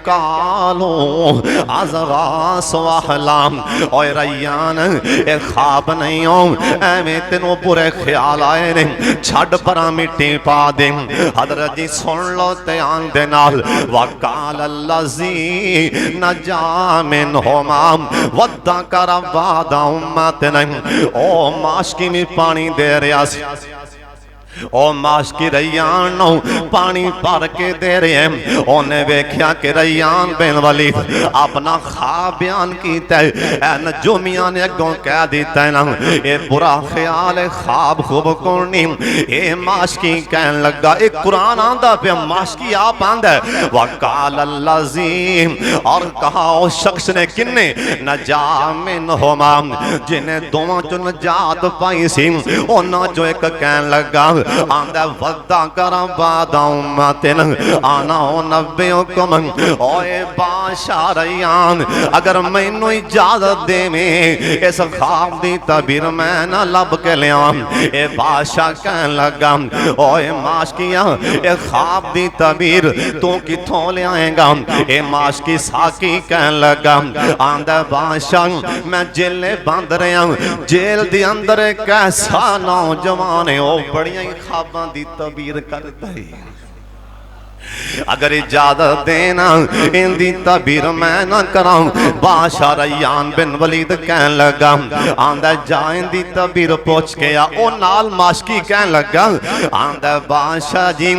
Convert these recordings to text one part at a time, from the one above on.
कालो अज़गास वहलाम और रैयान ए ख्वाब नहीं हो एवें तेनों बुरे ख्याल आए ने छड़ परा मिट्टी पा दे। हज़रत जी सुन लो ध्यान दे नाल वकाल अल्लज़ी नजा मिनहुमा वद्दकर बाद उम्मतिन ओ माशकी में पानी दे रहा सी ओ माशकी रैयान पानी भर के दे रहे हैं। उन्हें वेख्या कि रैयान बिन वलीद अपना ख्वाब बयान किया है। नजूमिया ने अगों कह दिता है ना ये बुरा ख्याल है ख्वाब खूब कोनी। ये माशकी कहन लगा एक कुरान आंदा पे माशकी आप आंदा वकाल अल्लज़ी और कहा उस शख्स ने किन्ने नजा मिनहुमा जिन्हें दोवां चों नजात पाई सी उन्हां चों एक कहन लगा आंदा वद्दा करा बादा उम्मतिन आना नब्बेकुम ओए बादशाह रैयान अगर मैनू इजाजत देवें इस ख्वाब दी तबीर मैं ना लब के लिया। ए बादशाह कहन लगा ओए माशकिया ए ख्वाब दी तबीर तू किथों लियाएगा। ए माशकी साकी कहन लगा आंदा बादशाह मैं जेले बंद रहा जेल दी अंदर एक ऐसा नौजवान है वो बड़िया ख्वाबां दी तबीर करता है। अगर इजाजत देना इंदी तबीर मैं ना करां। बादशाह रैयान बिन वलीद कहन लगा आंदा जा इंदी तबीर पूछ के आ। ओ नाल माशकी कहन लगा आंदा बादशाह जी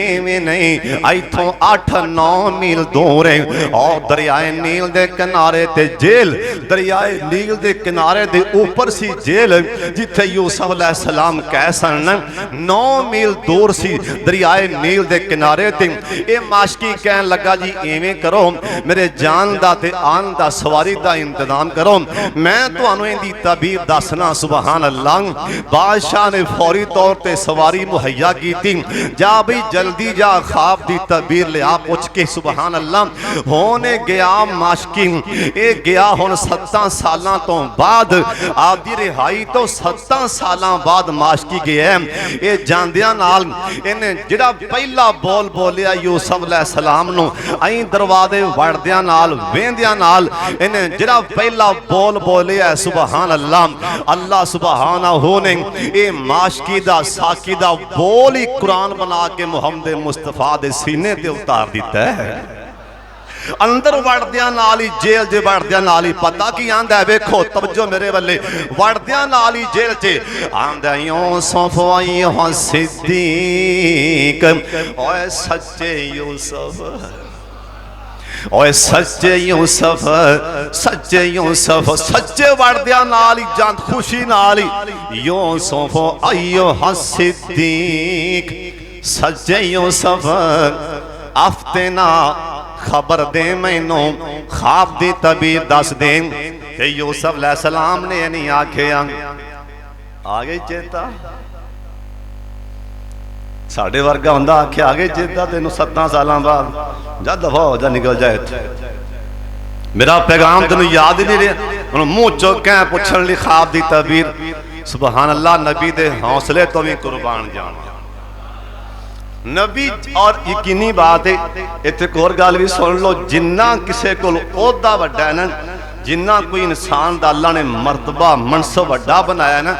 इवें नहीं इथों 8-9 मील दूर है और दरियाए नील दे किनारे ते जेल दरियाए नील दे किनारे दे ऊपर सी जेल जिथे यूसुफ अलैहिस्सलाम कह सन 9 मील दूर सी दरियाए नील दे किनारे ते। ए माशकी कहन लगा जी इवें करो मेरे जान दा ते आन दा सवारी दा इंतजाम करो मैं तुहानू इंदी तबीर दसना। सुबहान अल्लाह। बादशाह ने फौरी तौर ते सवारी मुहैया की थी। जा भी जल्दी जा ख्वाब दी तबीर लिया पूछ के। सुबहान अल्लाह। होने गया माशकी ए गया हुण 7 सालां तो बाद आपदी रिहाई तो 7 सालां बाद माशकी गया। ए जांदियां नाल इन्हें जिहड़ा पहला बोल बोलिया यूसुफ अलैहिस्सलाम नु आई दरवाजे वड़दियां नाल वेंदियां नाल इन्हें जिहड़ा पहला बोल बोलिया सुबहान अल्लाह अल्लाह सुबहानहू ने ए माशकी दा साकी दा बोल ही कुरान बना के मुहम्मद मुस्तफा दे सीने ते उतार दिता है। अंदर वड़दियां नाल ही जेल च वड़दियां नाल ही पता की आंदा वेखो तवज्जो मेरे वाले वड़दियां नाल ही जेल च आंदा यूसुफ अय्युहा सिद्दीक ओए सच्चे यूसुफ ओए सच्चे यूसुफ सच्चे वड़दियां नाल ही जान खुशी नाल ही यूसुफ अय्युहा सिद्दीक सच्चे यूसुफ आफ्तना खबर दे मैनू ख्वाब दी तबीर दस दे। यूसुफ अलैहिस्सलाम ने नहीं आखिया आ गई चेता साढ़े वर्गा हुंदा आखिया आ गई चेता तेनू 7 सालां बाद जा दफा हो जा निकल जाए मेरा पैगाम तेनू याद ही नहीं रहा। मुंह चौक पुछण लई ख्वाब दी तबीर। सुबहान अल्लाह। नबी दे हौसले तो भी कुर्बान जान नबी और यकीनी बात है इत्थे एक होर गल भी सुन लो जिन्ना किसी कोल ओहदा वड्डा है ना जिन्ना कोई इंसान दा अल्लाह ने मर्तबा मनसब वड्डा बनाया ना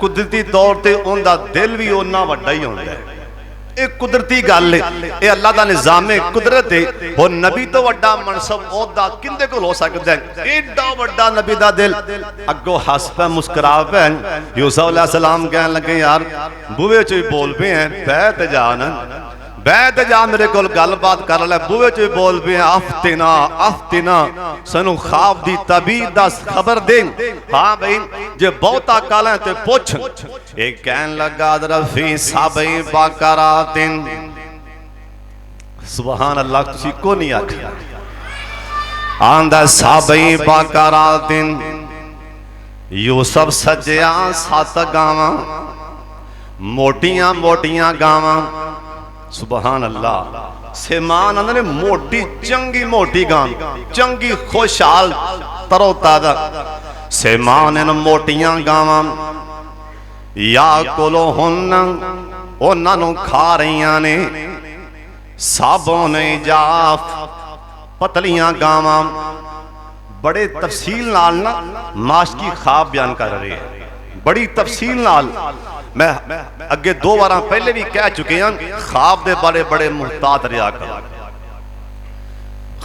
कुदरती तौर ते उनदा दिल भी उन्ना वड्डा ही होंदा है। एक कुदरती गल है ये अल्लाह दा निजाम है कुदरत है। और नबी तो वड्डा मनसब ओहदा किंदे कोल हो सकदा है। एडा वड्डा नबी दा दिल अगो हस पे मुस्कुरा पे। यूसुफ अलैहिस्सलाम कहन लगे यार बूहे च बोल पे हैं बैठ जा ना बैठ जा मेरे कोल गलबात कर ले। बूहे च बोल पे आफ्तिना सनू ख्वाब दी तबीर दस खबर दे। हाँ भाई जे बहुता कल है ते पुछ। एक कहन लगा रफी साबई बाकरातिन। सुबहान अल्लाह तुसी को नहीं आखिया आंदा साबई बाकरातिन। यूसुफ सजया 7 गावां मोटियां मोटियां गावां। सुबहान अल्लाह। सेमान आंदे ने मोटी चंगी मोटी गां चंगी खुशहाल तरोताजा सेमान इन मोटियां गावां या कोलो हुन उन्हां नूं खा रहीआं ने साबों ने जाफ पतलियां गावां बड़े तफसील नाल ना माशकी ख्वाब बयान कर रहे हैं, बड़ी तफसील नाल। मैं अगे 2 बार पहले भी कह चुके हैं, ख्वाब दे बारे बड़े मुहतात रहा करो,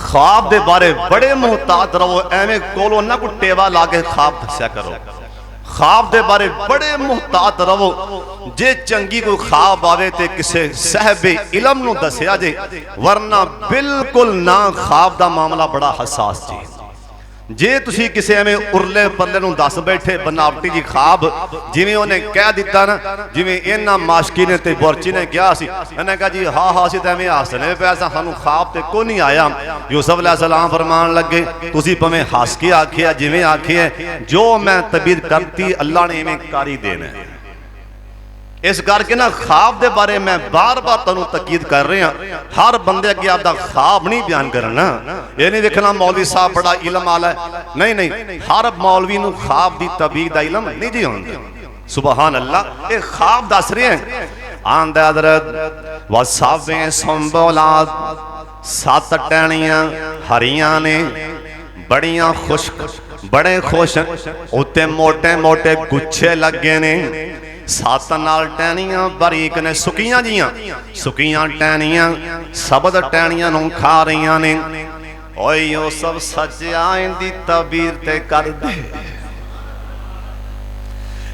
ख्वाब दे बारे बड़े मुहतात रहो, एवें कोलों ना कोई टेवा ला के ख्वाब दस्या करो। ख्वाब दे बारे बड़े मुहतात रहो, जे चंगी कोई ख्वाब आवे ते किसे साहबे इलम नूं दस्या जे, वरना बिल्कुल ना। ख्वाब दा मामला बड़ा हसास जी। जे तुसी किसी एवें उरले परले नूं दस बैठे बनावटी जी ख्वाब, जिवें उन्हें कह दिता ना, जिवें इन्हां माशकी ने ते बुरची ने कहा सी, इन्हें कहा जी हाँ हाँ असीं तां एवें हसने पे, सानूं ख्वाब ते कोई नहीं आया। यूसुफ अलैहिस्सलाम फरमान लगे, तुसी भावें हस के आखिया जिवें आखिया, जो मैं तबीर करती अल्लाह ने इवें कर ही देना। इस करके ना ख्वाब दे बारे मैं बार बार तुहानूं तकीद कर रहा, हर बंदे अगे आपदा ख्वाब नहीं बयान करना। ये नहीं देखना मौलवी साहब बड़ा इलम वाला है, नहीं नहीं, हर मौलवी नूं ख्वाब दी तबीर दा इलम नहीं जी होंदा। सुबहान अल्लाह, ये ख्वाब दस रहे हैं। आंदा हज़रत वसावे संबोलाद, 7 टहनियां हरियां ने, बड़ियां खुश्क, बड़े खुश, उत्ते मोटे मोटे गुच्छे लगे ने, 7 नाल टहनियां बारीक ने, सुकियां जियां, सुकियां टहनियां सबद टहनियां नूं खा रही ने। ओए यूसुफ सज्जिया इंदी तबीर ते कर दे।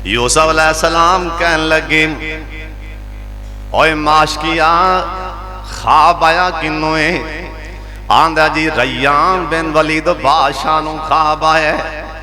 यूसुफ अलैहिस्सलाम कहन लगे, ओए माशकिया ख्वाब आया किन्नू है? आंदा जी रैयान बिन वलीद बादशाह नूं ख्वाब आया।